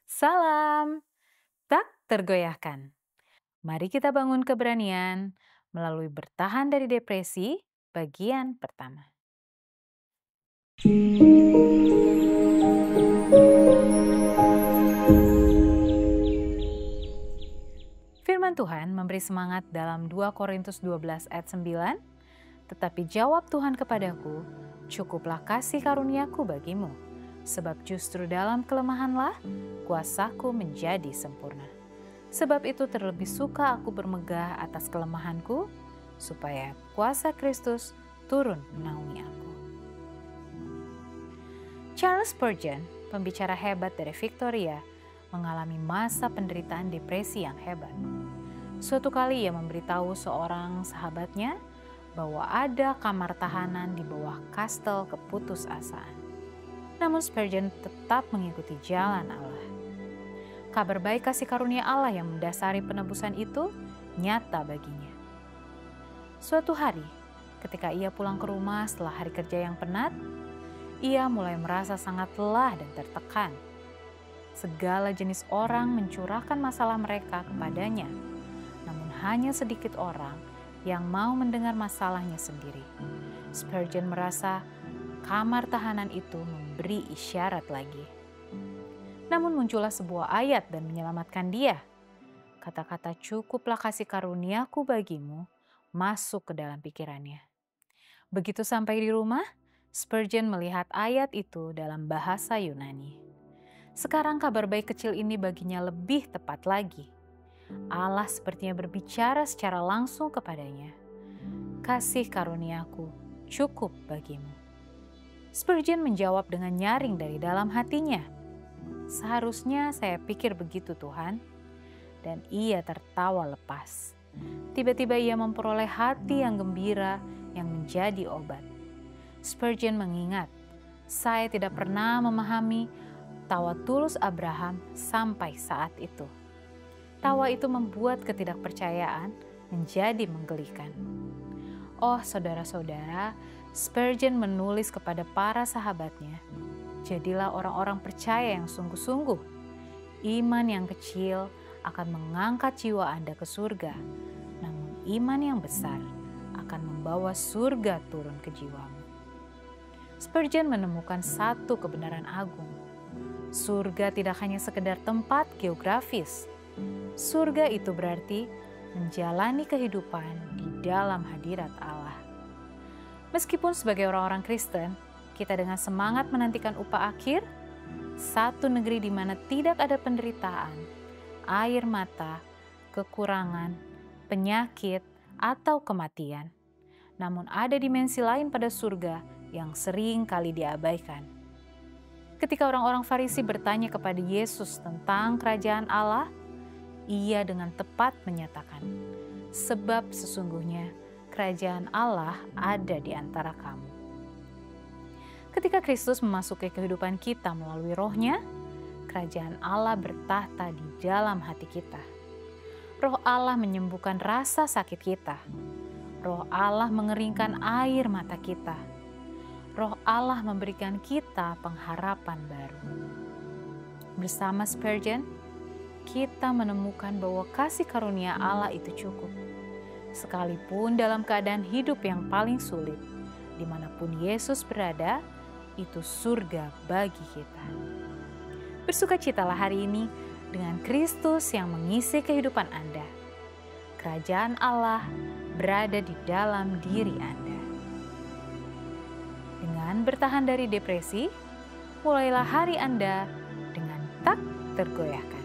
Salam, tak tergoyahkan. Mari kita bangun keberanian melalui bertahan dari depresi bagian pertama. Firman Tuhan memberi semangat dalam 2 Korintus 12 ayat 9, tetapi jawab Tuhan kepadaku, cukuplah kasih karuniaku bagimu, sebab justru dalam kelemahanlah kuasaku menjadi sempurna. Sebab itu terlebih suka aku bermegah atas kelemahanku, supaya kuasa Kristus turun menaungi aku. Charles Spurgeon, pembicara hebat dari Victoria, mengalami masa penderitaan depresi yang hebat. Suatu kali ia memberitahu seorang sahabatnya bahwa ada kamar tahanan di bawah kastel keputusasaan. Namun Spurgeon tetap mengikuti jalan Allah. Kabar baik kasih karunia Allah yang mendasari penebusan itu nyata baginya. Suatu hari, ketika ia pulang ke rumah setelah hari kerja yang penat, ia mulai merasa sangat lelah dan tertekan. Segala jenis orang mencurahkan masalah mereka kepadanya, namun hanya sedikit orang yang mau mendengar masalahnya sendiri. Spurgeon merasa kamar tahanan itu memberi isyarat lagi. Namun muncullah sebuah ayat dan menyelamatkan dia. Kata-kata cukuplah kasih karuniaku bagimu masuk ke dalam pikirannya. Begitu sampai di rumah, Spurgeon melihat ayat itu dalam bahasa Yunani. Sekarang kabar baik kecil ini baginya lebih tepat lagi. Allah sepertinya berbicara secara langsung kepadanya. Kasih karuniaku cukup bagimu. Spurgeon menjawab dengan nyaring dari dalam hatinya. Seharusnya saya pikir begitu Tuhan. Dan ia tertawa lepas. Tiba-tiba ia memperoleh hati yang gembira yang menjadi obat. Spurgeon mengingat, saya tidak pernah memahami tawa tulus Abraham sampai saat itu. Tawa itu membuat ketidakpercayaan menjadi menggelikan. Oh saudara-saudara, Spurgeon menulis kepada para sahabatnya, jadilah orang-orang percaya yang sungguh-sungguh. Iman yang kecil akan mengangkat jiwa Anda ke surga, namun iman yang besar akan membawa surga turun ke jiwamu. Spurgeon menemukan satu kebenaran agung. Surga tidak hanya sekedar tempat geografis. Surga itu berarti menjalani kehidupan di dalam hadirat Allah. Meskipun sebagai orang-orang Kristen, kita dengan semangat menantikan upah akhir, satu negeri di mana tidak ada penderitaan, air mata, kekurangan, penyakit, atau kematian. Namun ada dimensi lain pada surga yang sering kali diabaikan. Ketika orang-orang Farisi bertanya kepada Yesus tentang kerajaan Allah, ia dengan tepat menyatakan, sebab sesungguhnya kerajaan Allah ada di antara kamu. Ketika Kristus memasuki kehidupan kita melalui rohnya, kerajaan Allah bertahta di dalam hati kita. Roh Allah menyembuhkan rasa sakit kita. Roh Allah mengeringkan air mata kita. Roh Allah memberikan kita pengharapan baru. Bersama Spurgeon, kita menemukan bahwa kasih karunia Allah itu cukup. Sekalipun dalam keadaan hidup yang paling sulit, dimanapun Yesus berada, itu surga bagi kita. Bersukacitalah hari ini dengan Kristus yang mengisi kehidupan Anda. Kerajaan Allah berada di dalam diri Anda. Dengan bertahan dari depresi, mulailah hari Anda dengan tak tergoyahkan.